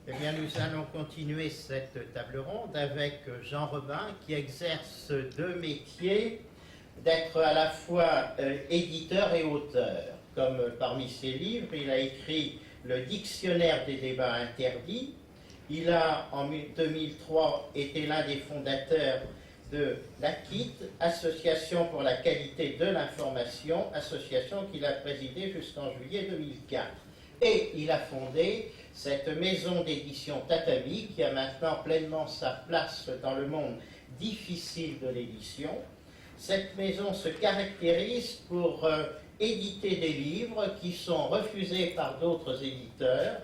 Eh bien, nous allons continuer cette table ronde avec Jean Robin qui exerce deux métiers, d'être à la fois éditeur et auteur. Comme parmi ses livres, il a écrit le Dictionnaire des débats interdits. Il a, en 2003, été l'un des fondateurs de l'ACIT, Association pour la qualité de l'information, association qu'il a présidée jusqu'en juillet 2004. Et il a fondé cette maison d'édition Tatami qui a maintenant pleinement sa place dans le monde difficile de l'édition. Cette maison se caractérise pour éditer des livres qui sont refusés par d'autres éditeurs,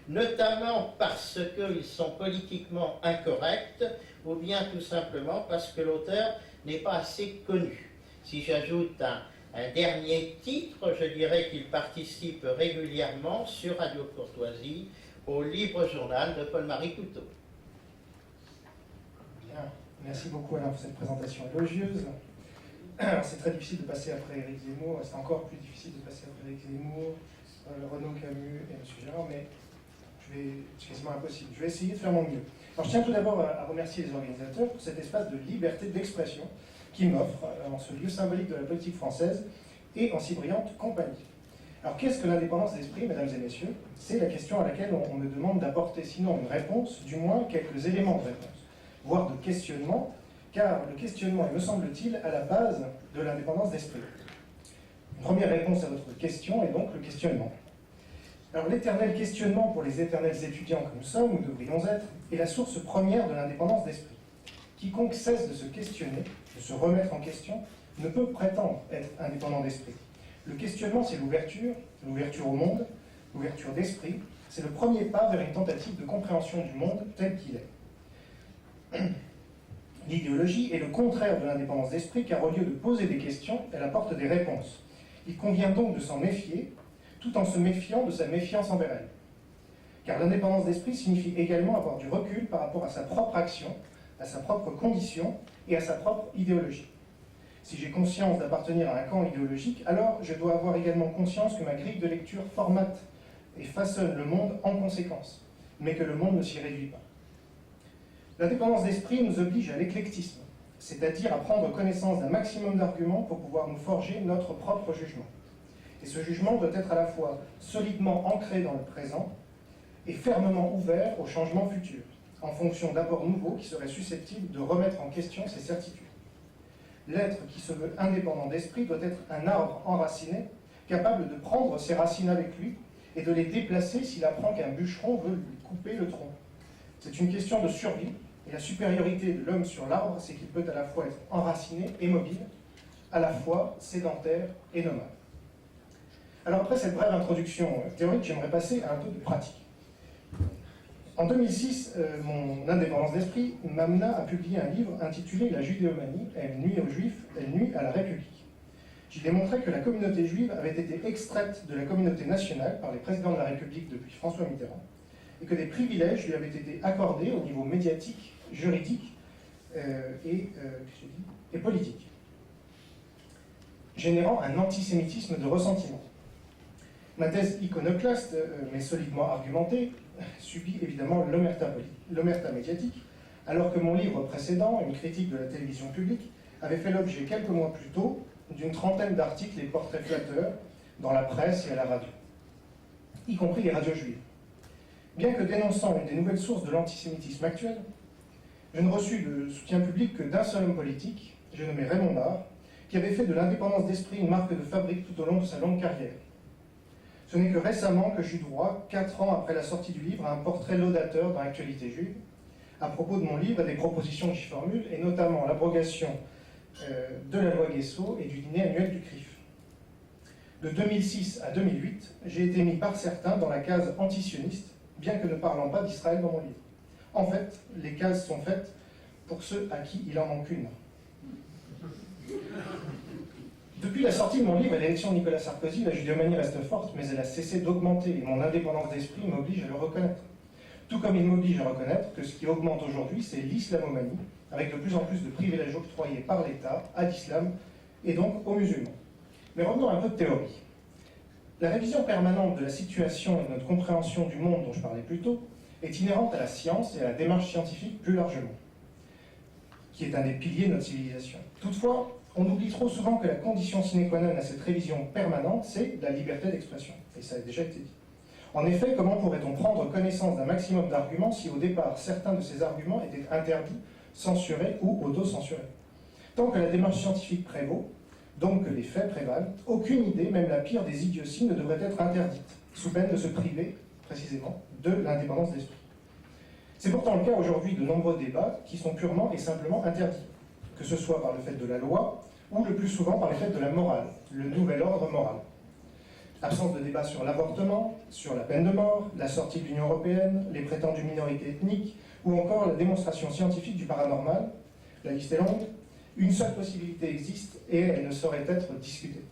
notamment parce qu'ils sont politiquement incorrects ou bien tout simplement parce que l'auteur n'est pas assez connu. Si j'ajoute un dernier titre, je dirais qu'il participe régulièrement sur Radio Courtoisie au Libre Journal de Paul-Marie Couteau. Bien, merci beaucoup Alain pour cette présentation élogieuse. C'est très difficile de passer après Éric Zemmour, c'est encore plus difficile de passer après Éric Zemmour, Renaud Camus et M. Gérard, mais c'est quasiment impossible. Je vais essayer de faire mon mieux. Alors, je tiens tout d'abord à remercier les organisateurs pour cet espace de liberté d'expression qu'ils m'offrent en ce lieu symbolique de la politique française et en si brillante compagnie. Alors, qu'est-ce que l'indépendance d'esprit, mesdames et messieurs? C'est la question à laquelle on me demande d'apporter, sinon une réponse, du moins quelques éléments de réponse, voire de questionnement, car le questionnement est, me semble-t-il, à la base de l'indépendance d'esprit. Une première réponse à votre question est donc le questionnement. Alors, l'éternel questionnement pour les éternels étudiants que nous sommes, ou devrions être, est la source première de l'indépendance d'esprit. Quiconque cesse de se questionner, de se remettre en question, ne peut prétendre être indépendant d'esprit. Le questionnement, c'est l'ouverture au monde, l'ouverture d'esprit. C'est le premier pas vers une tentative de compréhension du monde tel qu'il est. L'idéologie est le contraire de l'indépendance d'esprit, car au lieu de poser des questions, elle apporte des réponses. Il convient donc de s'en méfier, tout en se méfiant de sa méfiance envers elle. Car l'indépendance d'esprit signifie également avoir du recul par rapport à sa propre action, à sa propre condition et à sa propre idéologie. Si j'ai conscience d'appartenir à un camp idéologique, alors je dois avoir également conscience que ma grille de lecture formate et façonne le monde en conséquence, mais que le monde ne s'y réduit pas. L'indépendance d'esprit nous oblige à l'éclectisme, c'est-à-dire à prendre connaissance d'un maximum d'arguments pour pouvoir nous forger notre propre jugement. Et ce jugement doit être à la fois solidement ancré dans le présent et fermement ouvert aux changements futurs, en fonction d'apports nouveaux qui seraient susceptibles de remettre en question ses certitudes. L'être qui se veut indépendant d'esprit doit être un arbre enraciné, capable de prendre ses racines avec lui et de les déplacer s'il apprend qu'un bûcheron veut lui couper le tronc. C'est une question de survie, et la supériorité de l'homme sur l'arbre, c'est qu'il peut à la fois être enraciné et mobile, à la fois sédentaire et nomade. Alors après cette brève introduction théorique, j'aimerais passer à un peu de pratique. En 2006, mon indépendance d'esprit m'amena à publier un livre intitulé « La judéomanie, elle nuit aux Juifs, elle nuit à la République ». J'y démontrais que la communauté juive avait été extraite de la communauté nationale par les présidents de la République depuis François Mitterrand, et que des privilèges lui avaient été accordés au niveau médiatique, juridique et politique, générant un antisémitisme de ressentiment. Ma thèse iconoclaste, mais solidement argumentée, subit évidemment l'omerta médiatique, alors que mon livre précédent, Une critique de la télévision publique, avait fait l'objet quelques mois plus tôt d'une trentaine d'articles et portraits flatteurs dans la presse et à la radio, y compris les radios juives. Bien que dénonçant une des nouvelles sources de l'antisémitisme actuel, je ne reçus de soutien public que d'un seul homme politique, j'ai nommé Raymond Barre, qui avait fait de l'indépendance d'esprit une marque de fabrique tout au long de sa longue carrière. Ce n'est que récemment que j'eus droit, 4 ans après la sortie du livre, à un portrait laudateur dans l'actualité juive, à propos de mon livre et des propositions que j'y formule, et notamment l'abrogation de la loi Guesso et du dîner annuel du CRIF. De 2006 à 2008, j'ai été mis par certains dans la case antisioniste, bien que ne parlant pas d'Israël dans mon livre. En fait, les cases sont faites pour ceux à qui il en manque une. Depuis la sortie de mon livre et l'élection de Nicolas Sarkozy, la judéomanie reste forte, mais elle a cessé d'augmenter et mon indépendance d'esprit m'oblige à le reconnaître. Tout comme il m'oblige à reconnaître que ce qui augmente aujourd'hui, c'est l'islamomanie, avec de plus en plus de privilèges octroyés par l'État à l'islam et donc aux musulmans. Mais revenons à un peu de théorie. La révision permanente de la situation et de notre compréhension du monde dont je parlais plus tôt est inhérente à la science et à la démarche scientifique plus largement, qui est un des piliers de notre civilisation. Toutefois, on oublie trop souvent que la condition sine qua non à cette révision permanente, c'est la liberté d'expression. Et ça a déjà été dit. En effet, comment pourrait-on prendre connaissance d'un maximum d'arguments si au départ certains de ces arguments étaient interdits, censurés ou auto-censurés? Tant que la démarche scientifique prévaut, donc que les faits prévalent, aucune idée, même la pire des idioties, ne devrait être interdite, sous peine de se priver, précisément, de l'indépendance d'esprit. C'est pourtant le cas aujourd'hui de nombreux débats qui sont purement et simplement interdits, que ce soit par le fait de la loi, ou le plus souvent par le fait de la morale, le nouvel ordre moral. Absence de débat sur l'avortement, sur la peine de mort, la sortie de l'Union européenne, les prétendues minorités ethniques, ou encore la démonstration scientifique du paranormal, la liste est longue. Une seule possibilité existe et elle ne saurait être discutée.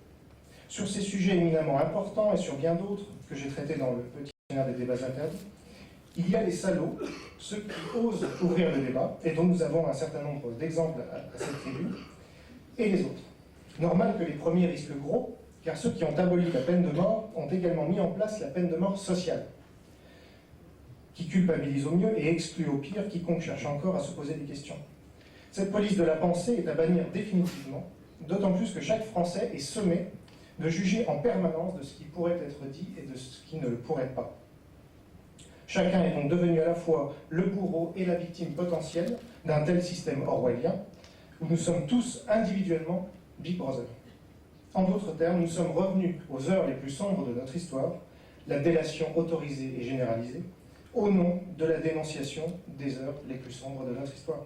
Sur ces sujets éminemment importants et sur bien d'autres que j'ai traités dans le petit dictionnaire des débats interdits, il y a les salauds, ceux qui osent ouvrir le débat, et dont nous avons un certain nombre d'exemples à cette tribune, et les autres. Normal que les premiers risquent le gros, car ceux qui ont aboli la peine de mort ont également mis en place la peine de mort sociale, qui culpabilise au mieux et exclut au pire quiconque cherche encore à se poser des questions. Cette police de la pensée est à bannir définitivement, d'autant plus que chaque Français est sommé de juger en permanence de ce qui pourrait être dit et de ce qui ne le pourrait pas. Chacun est donc devenu à la fois le bourreau et la victime potentielle d'un tel système orwellien, où nous sommes tous individuellement Big Brother. En d'autres termes, nous sommes revenus aux heures les plus sombres de notre histoire, la délation autorisée et généralisée, au nom de la dénonciation des heures les plus sombres de notre histoire.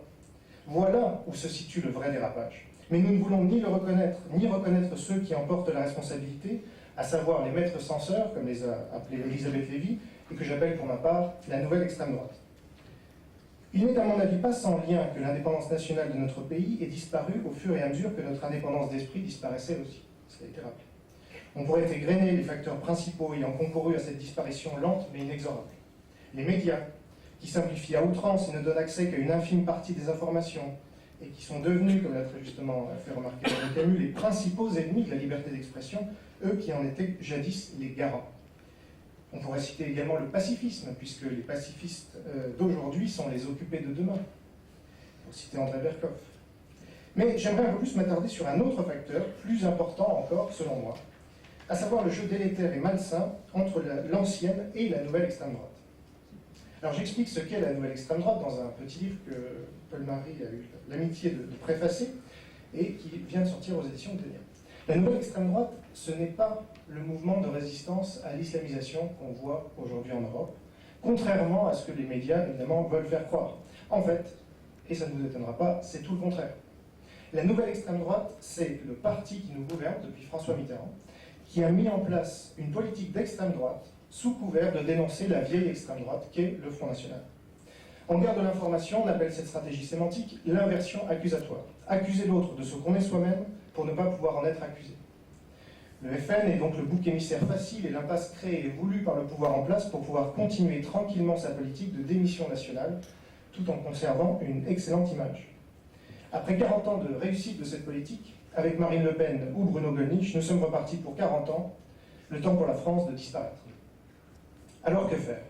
Voilà où se situe le vrai dérapage. Mais nous ne voulons ni le reconnaître, ni reconnaître ceux qui en portent la responsabilité, à savoir les maîtres censeurs, comme les a appelés Elisabeth Lévy, et que j'appelle pour ma part la nouvelle extrême droite. Il n'est à mon avis pas sans lien que l'indépendance nationale de notre pays ait disparu au fur et à mesure que notre indépendance d'esprit disparaissait aussi. Ça a été rappelé. On pourrait égrener les facteurs principaux ayant concouru à cette disparition lente mais inexorable. Les médias, qui simplifient à outrance et ne donnent accès qu'à une infime partie des informations, et qui sont devenus, comme l'a très justement fait remarquer René Camus, les principaux ennemis de la liberté d'expression, eux qui en étaient jadis les garants. On pourrait citer également le pacifisme, puisque les pacifistes d'aujourd'hui sont les occupés de demain, pour citer André Berkoff. Mais j'aimerais un peu plus m'attarder sur un autre facteur, plus important encore selon moi, à savoir le jeu délétère et malsain entre l'ancienne et la nouvelle extrême droite. Alors j'explique ce qu'est la nouvelle extrême droite dans un petit livre que Paul-Marie a eu l'amitié de préfacer et qui vient de sortir aux éditions de Ténia. La nouvelle extrême droite, ce n'est pas le mouvement de résistance à l'islamisation qu'on voit aujourd'hui en Europe, contrairement à ce que les médias, évidemment, veulent faire croire. En fait, et ça ne nous étonnera pas, c'est tout le contraire. La nouvelle extrême droite, c'est le parti qui nous gouverne depuis François Mitterrand, qui a mis en place une politique d'extrême droite sous couvert de dénoncer la vieille extrême droite qu'est le Front National. En guerre de l'information, on appelle cette stratégie sémantique l'inversion accusatoire. Accuser l'autre de ce qu'on est soi-même pour ne pas pouvoir en être accusé. Le FN est donc le bouc émissaire facile et l'impasse créée et voulue par le pouvoir en place pour pouvoir continuer tranquillement sa politique de démission nationale, tout en conservant une excellente image. Après 40 ans de réussite de cette politique, avec Marine Le Pen ou Bruno Gollnisch, nous sommes repartis pour 40 ans, le temps pour la France de disparaître. Alors que faire?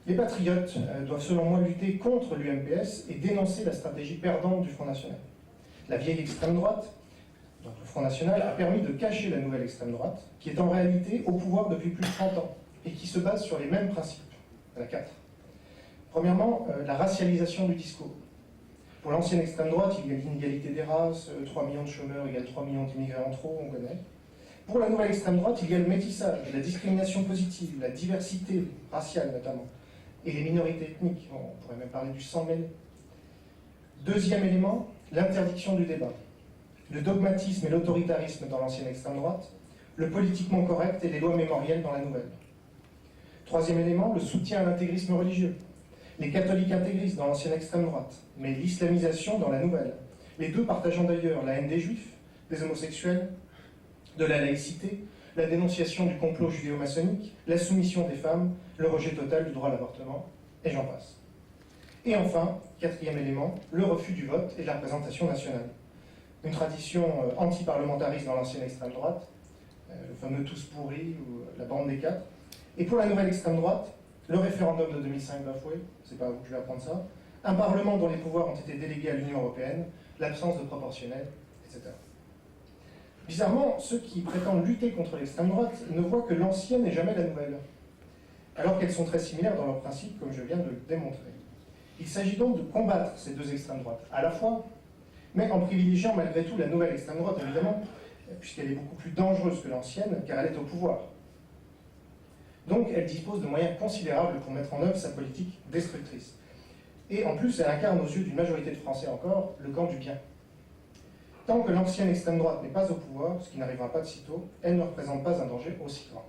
Les patriotes doivent selon moi lutter contre l'UMPS et dénoncer la stratégie perdante du Front National. La vieille extrême droite, donc le Front National, a permis de cacher la nouvelle extrême droite, qui est en réalité au pouvoir depuis plus de 30 ans et qui se base sur les mêmes principes. Il y en a 4. Premièrement, la racialisation du discours. Pour l'ancienne extrême droite, il y a l'inégalité des races, 3 millions de chômeurs égale 3 millions d'immigrés en trop, on connaît. Pour la nouvelle extrême droite, il y a le métissage, la discrimination positive, la diversité raciale notamment, et les minorités ethniques, on pourrait même parler du sang mêlé. Deuxième élément, l'interdiction du débat. Le dogmatisme et l'autoritarisme dans l'ancienne extrême droite, le politiquement correct et les lois mémorielles dans la nouvelle. Troisième élément, le soutien à l'intégrisme religieux. Les catholiques intégristes dans l'ancienne extrême droite, mais l'islamisation dans la nouvelle. Les deux partageant d'ailleurs la haine des juifs, des homosexuels, de la laïcité, la dénonciation du complot judéo-maçonnique, la soumission des femmes, le rejet total du droit à l'avortement, et j'en passe. Et enfin, quatrième élément, le refus du vote et de la représentation nationale. Une tradition anti-parlementariste dans l'ancienne extrême droite, le fameux tous pourris ou la bande des quatre. Et pour la nouvelle extrême droite, le référendum de 2005 bafoué, c'est pas à vous que je vais apprendre ça, un parlement dont les pouvoirs ont été délégués à l'Union européenne, l'absence de proportionnel, etc. Bizarrement, ceux qui prétendent lutter contre l'extrême droite ne voient que l'ancienne et jamais la nouvelle, alors qu'elles sont très similaires dans leurs principes, comme je viens de le démontrer. Il s'agit donc de combattre ces deux extrêmes droites, à la fois, mais en privilégiant malgré tout la nouvelle extrême droite, évidemment, puisqu'elle est beaucoup plus dangereuse que l'ancienne, car elle est au pouvoir. Donc elle dispose de moyens considérables pour mettre en œuvre sa politique destructrice. Et en plus, elle incarne aux yeux d'une majorité de Français encore le camp du bien. Tant que l'ancienne extrême droite n'est pas au pouvoir, ce qui n'arrivera pas de sitôt, elle ne représente pas un danger aussi grand.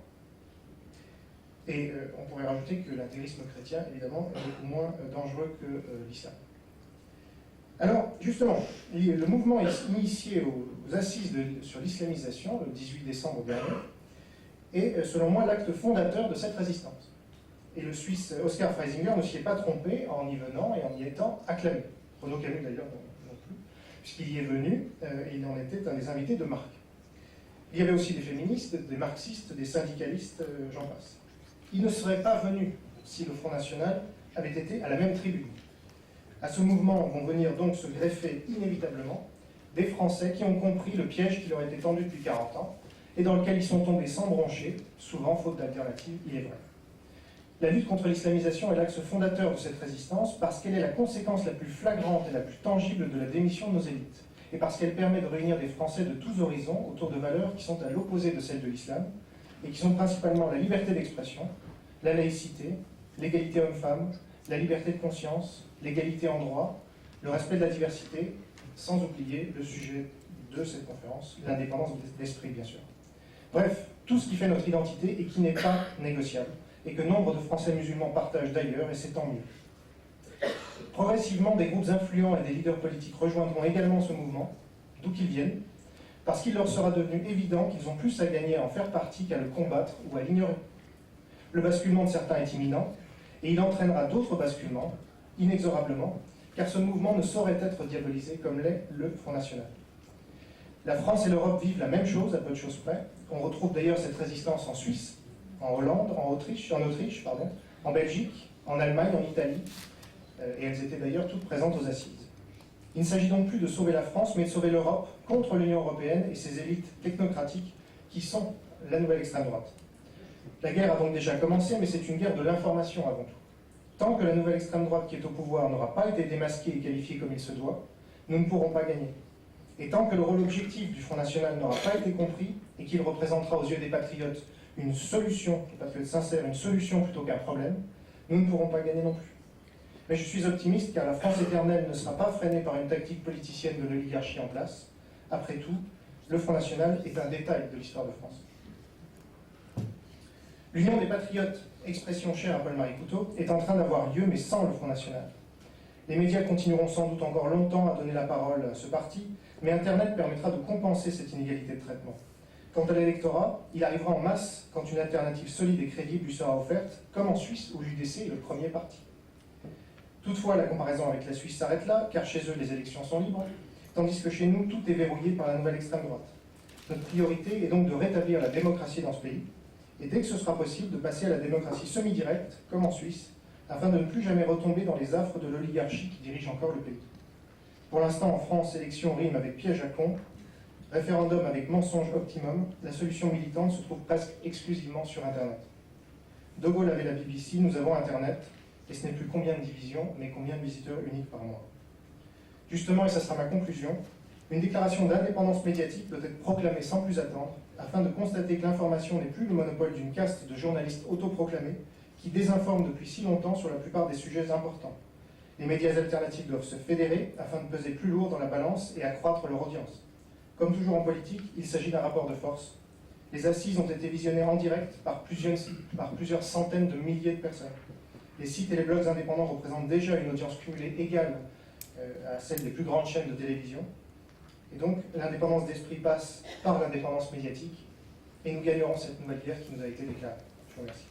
Et on pourrait rajouter que l'intégrisme chrétien, évidemment, est beaucoup moins dangereux que l'islam. Alors, justement, le mouvement initié aux assises sur l'islamisation, le 18 décembre dernier, est, selon moi, l'acte fondateur de cette résistance. Et le Suisse Oskar Freisinger ne s'y est pas trompé en y venant et en y étant acclamé. Renaud Camus, d'ailleurs, non plus, puisqu'il y est venu et il en était un des invités de marque. Il y avait aussi des féministes, des marxistes, des syndicalistes, j'en passe. Il ne serait pas venu si le Front National avait été à la même tribune. À ce mouvement vont venir donc se greffer inévitablement des Français qui ont compris le piège qui leur était tendu depuis 40 ans et dans lequel ils sont tombés sans broncher, souvent faute d'alternative, il est vrai. La lutte contre l'islamisation est l'axe fondateur de cette résistance parce qu'elle est la conséquence la plus flagrante et la plus tangible de la démission de nos élites et parce qu'elle permet de réunir des Français de tous horizons autour de valeurs qui sont à l'opposé de celles de l'islam et qui sont principalement la liberté d'expression, la laïcité, l'égalité homme-femme, la liberté de conscience, l'égalité en droit, le respect de la diversité, sans oublier le sujet de cette conférence, l'indépendance d'esprit, bien sûr. Bref, tout ce qui fait notre identité et qui n'est pas négociable, et que nombre de Français musulmans partagent d'ailleurs, et c'est tant mieux. Progressivement, des groupes influents et des leaders politiques rejoindront également ce mouvement, d'où qu'ils viennent, parce qu'il leur sera devenu évident qu'ils ont plus à gagner à en faire partie qu'à le combattre ou à l'ignorer. Le basculement de certains est imminent, et il entraînera d'autres basculements, inexorablement, car ce mouvement ne saurait être diabolisé comme l'est le Front National. La France et l'Europe vivent la même chose, à peu de choses près. On retrouve d'ailleurs cette résistance en Suisse, en Hollande, en Autriche, en Belgique, en Allemagne, en Italie, et elles étaient d'ailleurs toutes présentes aux assises. Il ne s'agit donc plus de sauver la France, mais de sauver l'Europe contre l'Union européenne et ses élites technocratiques qui sont la nouvelle extrême droite. La guerre a donc déjà commencé, mais c'est une guerre de l'information avant tout. Tant que la nouvelle extrême droite qui est au pouvoir n'aura pas été démasquée et qualifiée comme il se doit, nous ne pourrons pas gagner. Et tant que le rôle objectif du Front National n'aura pas été compris et qu'il représentera aux yeux des patriotes une solution, des patriotes sincères, une solution plutôt qu'un problème, nous ne pourrons pas gagner non plus. Mais je suis optimiste car la France éternelle ne sera pas freinée par une tactique politicienne de l'oligarchie en place. Après tout, le Front National est un détail de l'histoire de France. L'Union des patriotes, expression chère à Paul-Marie Couteau, est en train d'avoir lieu, mais sans le Front National. Les médias continueront sans doute encore longtemps à donner la parole à ce parti, mais Internet permettra de compenser cette inégalité de traitement. Quant à l'électorat, il arrivera en masse quand une alternative solide et crédible lui sera offerte, comme en Suisse où l'UDC est le premier parti. Toutefois, la comparaison avec la Suisse s'arrête là, car chez eux les élections sont libres, tandis que chez nous tout est verrouillé par la nouvelle extrême droite. Notre priorité est donc de rétablir la démocratie dans ce pays, et dès que ce sera possible, de passer à la démocratie semi-directe, comme en Suisse, afin de ne plus jamais retomber dans les affres de l'oligarchie qui dirige encore le pays. Pour l'instant, en France, élection rime avec piège à con, référendum avec mensonge optimum, la solution militante se trouve presque exclusivement sur Internet. De Gaulle avait la BBC, nous avons Internet, et ce n'est plus combien de divisions, mais combien de visiteurs uniques par mois. Justement, et ça sera ma conclusion, une déclaration d'indépendance médiatique doit être proclamée sans plus attendre, afin de constater que l'information n'est plus le monopole d'une caste de journalistes autoproclamés qui désinforment depuis si longtemps sur la plupart des sujets importants. Les médias alternatifs doivent se fédérer afin de peser plus lourd dans la balance et accroître leur audience. Comme toujours en politique, il s'agit d'un rapport de force. Les assises ont été visionnées en direct par plusieurs centaines de milliers de personnes. Les sites et les blogs indépendants représentent déjà une audience cumulée égale à celle des plus grandes chaînes de télévision. Et donc, l'indépendance d'esprit passe par l'indépendance médiatique, et nous gagnerons cette nouvelle guerre qui nous a été déclarée. Je vous remercie.